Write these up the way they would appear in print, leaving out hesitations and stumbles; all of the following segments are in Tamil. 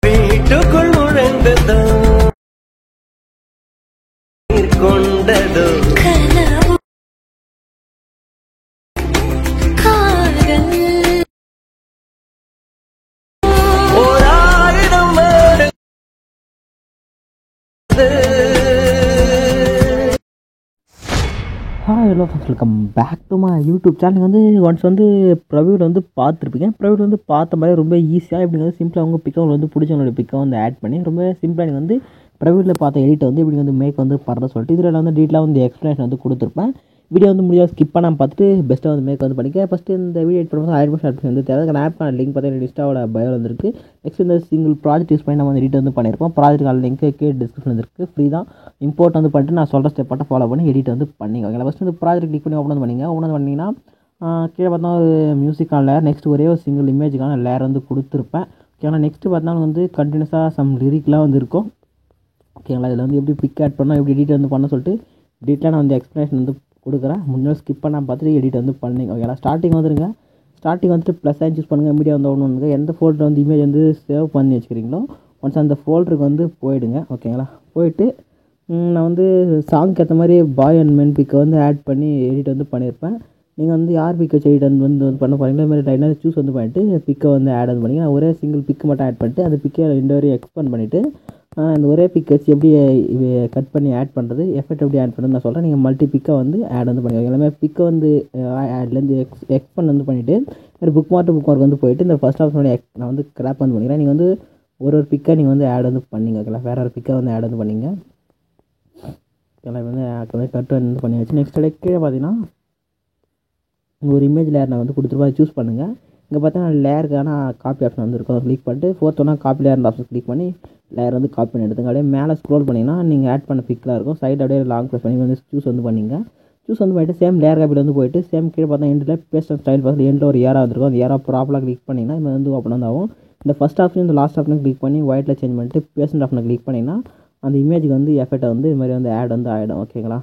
வீட்டுக்குள் நுழைந்ததோ கொண்டதோ hello friends, welcome back to my YouTube channel. வந்து ஒன்ஸ் வந்து ப்ரவீட் வந்து பார்த்துருப்பீங்க. ப்ரவீட் வந்து பார்த்த மாதிரி ரொம்ப ஈஸியாக இப்படி வந்து சிம்பிளாக அவங்க பிக்கை வந்து பிடிச்சவங்களோட பிக்கை வந்து ஆட் பண்ணி ரொம்ப சிம்பிளாக நீங்கள் வந்து ப்ரவீட்டில் பார்த்த எடிட்டை வந்து இப்படி வந்து மேக் வந்து பண்ணுற சொல்லிட்டு இதில் வந்து டீட்டெயிலாக வந்து எக்ஸ்ப்ளனேஷன் வந்து கொடுத்துருப்பேன். வீடியோ வந்து முடியாது ஸ்கிப் பண்ணாமல் பார்த்துட்டு பெஸ்ட்டாக வந்து மேக் வந்து பண்ணிக்க. ஃபஸ்ட்டு இந்த வீடியோ எடிட் பண்ணும்போது ஆயிரம் வந்து தேவை. ஆப்க்கான லிங்க் பார்த்தீங்கன்னா இன்ஸ்டாவோட பயோ வந்துருக்கு. நெக்ஸ்ட் இந்த சிங்கிள் ப்ராஜெக்ட் யூஸ் பண்ணி நம்ம வந்து எடிட் வந்து பண்ணியிருப்போம். ப்ராஜெக்ட்டுக்கான லிங்க்கு டிஸ்கிரிப்ஷன் இருக்குது. ஃப்ரீ தான். இம்போர்ட் வந்து பண்ணிட்டு நான் சொல்கிற ஸ்டெப் மட்டும் ஃபாலோ பண்ணி எடிட் வந்து பண்ணிங்க. ஓகே, ஃபஸ்ட்டு இந்த ப்ராஜெக்ட் கிளிக் பண்ணி ஓப்பன் பண்ணிங்க. ஓப்பன் பண்ணிங்கன்னா கீழே பார்த்தா ஒரு மியூசிக்கான லேயர், நெக்ஸ்ட் ஒரே ஒரு சிங்கிள் இமேஜுக்கான லேயர் வந்து கொடுத்துருப்பேன். ஓகேங்களா, நெக்ஸ்ட்டு பார்த்தா வந்து கண்டினியூஸாக சம் லிரிக்லாம் வந்து இருக்கும். ஓகேங்களா, இதில் வந்து எப்படி பிக் ஆட் பண்ணால் எப்படி எடிட் வந்து பண்ண சொல்லிட்டு டீட்டெயிலாக நான் வந்து எக்ஸ்ப்ளனேஷன் வந்து கொடுக்குறேன். முன்னாடி ஸ்கிப் பண்ணால் பார்த்துட்டு எடிட் வந்து பண்ணிங்க. ஓகேங்களா, ஸ்டார்டிங் வந்துருங்க. ஸ்டார்டிங் வந்துட்டு ப்ளஸ் சைன் சூஸ் பண்ணுங்கள். மீடியா வந்து ஒன்று எந்த ஃபோல்டர் வந்து இமேஜ் வந்து சேவ் பண்ணி வச்சுக்கிறீங்களோ ஒன்ஸ் அந்த ஃபோல்டருக்கு வந்து போயிடுங்க. ஓகேங்களா, போயிட்டு நான் வந்து சாங்க்கு ஏற்ற மாதிரி பாய் அண்ட் மென் பிக்கை வந்து ஆட் பண்ணி எடிட் வந்து பண்ணியிருப்பேன். நீங்கள் வந்து யார் பிக்கை எடிட் வந்து பண்ண போகிறீங்களோ இது மாதிரி லைனாக சூஸ் வந்து பண்ணிவிட்டு பிக்கை வந்து ஆட் வந்து பண்ணிங்க. நான் ஒரே சிங்கிள் பிக்கு மட்டும் ஆட் பண்ணிட்டு அந்த பிக்கை ரெண்டு வரையும் எக்ஸ்பேண்ட் பண்ணிவிட்டு இந்த ஒரே பிக் வச்சு எப்படி கட் பண்ணி ஆட் பண்ணுறது, எஃபெக்ட் எப்படி ஆட் பண்ணுறது நான் சொல்கிறேன். நீங்கள் மல்டி பிக்கை வந்து ஆட் வந்து பண்ணிக்கோங்க. எல்லாமே பிக்கை வந்து ஆட்லேருந்து எக்ஸ்பெண்ட் வந்து பண்ணிவிட்டு ஒரு புக் மார்க் வந்து போயிட்டு இந்த ஃபஸ்ட் ஆப்ஷன் நான் வந்து கிராப் வந்து பண்ணிக்கிறேன். நீங்கள் வந்து ஒரு பிக்கை நீங்கள் வந்து ஆட் வந்து பண்ணிங்க. ஓகேங்களா, வேறு ஒரு பிக்கை வந்து ஆட் வந்து பண்ணிங்க. எல்லாம் வந்து கட் வந்து பண்ணியாச்சு. நெக்ஸ்ட் கீழே பார்த்தீங்கன்னா ஒரு இமேஜ் லேயர் நான் வந்து கொடுத்துருப்பேன். அதை சூஸ் பண்ணுங்கள். இங்கே பார்த்தீங்கன்னா லேயருக்கான காப்பி ஆப்ஷன் வந்து இருக்கும். கிளிக் பண்ணிட்டு ஃபோர்த் ஒன்றா காப்பி லேயர் ஆப்ஷன் கிளிக் பண்ணி லேயர் வந்து காப்பி பண்ணி எடுத்துங்க. அப்படியே மேலே ஸ்க்ரோல் பண்ணிங்கன்னா நீங்கள் ஆட் பண்ண பிக்கில் இருக்கும். சைடு அப்படியே லாங் ப்ரெஸ் பண்ணி வந்து சூஸ் வந்து பண்ணிங்க. சூஸ் வந்து பண்ணிட்டு சேம் லேயர் காப்பியில் வந்து போயிட்டு சேம் கீழே பார்த்தா எண்டில் பேஸ்ட் அண்ட் ஸ்டைல் பார்த்து எண்டில் ஒரு ஏரா வந்துருக்கும். அந்த ஏரா ப்ராப்பராக கிளிக் பண்ணிங்கன்னா இது வந்து ஓப்பன் வந்து ஆகும். இந்த ஃபஸ்ட் ஆப்ஷன் இந்த லாஸ்ட் ஆப்ஷன் கிளிக் பண்ணி ஒயிட்டில் சேஞ்ச் பண்ணிட்டு பேஸ்ட் ஆப்ஷனை கிளிக் பண்ணிங்கன்னா அந்த இமேஜுக்கு வந்து எஃபெக்ட்டை வந்து இது மாதிரி வந்து ஆட் வந்து ஆகிடும். ஓகேங்களா,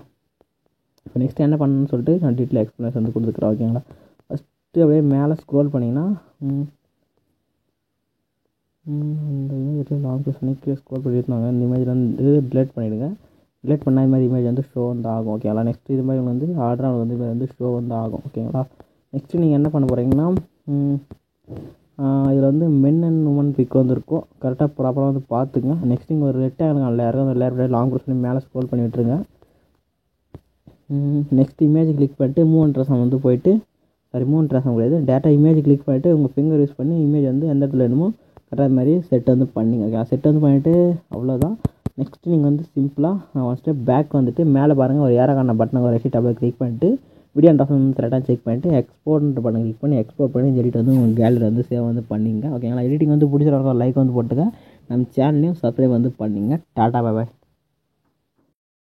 இப்போ நெக்ஸ்ட் என்ன பண்ணணும்னு சொல்லிட்டு நான் டீட்டெயில் எக்ஸ்ப்ளனேஷன் வந்து கொடுத்துக்கிறேன். ஓகேங்களா, ஃபஸ்ட்டு அப்படியே மேலே ஸ்க்ரோல் பண்ணிங்கன்னா இந்த இமேஜ் லாங் ப்ரெஸ் பண்ணி கீழே ஸ்க்ரோல் பண்ணியிருந்தாங்க. இந்த இமேஜில் வந்து டிலேட் பண்ணிவிடுங்க. டிலேட் பண்ணால் இது மாதிரி இமேஜ் வந்து ஷோ வந்து ஆகும். ஓகேங்களா, நெக்ஸ்ட் இது மாதிரி வந்து ஆர்டராக வந்து இது மாதிரி வந்து ஷோ வந்து ஆகும். ஓகேங்களா, நெக்ஸ்ட்டு நீங்கள் என்ன பண்ண போகிறீங்கன்னா இதில் வந்து மென் அண்ட் உமன் பிக் வந்து இருக்கும். கரெக்டாக ப்ராப்பராக வந்து பார்த்துங்க. நெக்ஸ்ட் நீங்கள் ஒரு ரெக்டாங்கிள் லேயர் அந்த லேயர் லாங் ப்ரெஸ் பண்ணி மேலே ஸ்க்ரோல் பண்ணி விட்டுருங்க. நெக்ஸ்ட் இமேஜ் கிளிக் பண்ணிட்டு மூவ் அண்ட் ட்ரெஸ் வந்து போயிட்டு மூவ் ட்ரெஸ் கிடையாது டேட்டா இமேஜ் கிளிக் பண்ணிவிட்டு உங்கள் ஃபிங்கர் யூஸ் பண்ணி இமேஜ் வந்து எந்த இடத்துல வேணுமோ கரெக்டாக மாதிரி செட் வந்து பண்ணிங்க. ஓகே, செட் வந்து பண்ணிவிட்டு அவ்வளோதான். நெக்ஸ்ட்டு நீங்கள் வந்து சிம்பிளாக ஒன் ஸ்டெப் பேக் வந்துட்டு மேலே பாருங்கள் ஒரு ஏரக்கான பட்டனை ஒரு ரெசிட் அப்படியே கிளிக் பண்ணிட்டு வீடியோ அண்ட் ஆப்ஷன் வந்து கரெக்டாக செக் பண்ணிட்டு எக்ஸ்போர்ட் பட்டன் கிளிக் பண்ணி எக்ஸ்போர்ட் பண்ணி இந்த எடிட் வந்து உங்கள் கேலரி வந்து சேவ் வந்து பண்ணிங்க. ஓகேங்களா, எடிட்டிங் வந்து பிடிச்சிருக்க லைக் வந்து போட்டுங்க. நம்ம சேனலையும் சப்ஸ்கிரைப் வந்து பண்ணிங்க. Tata, bye bye.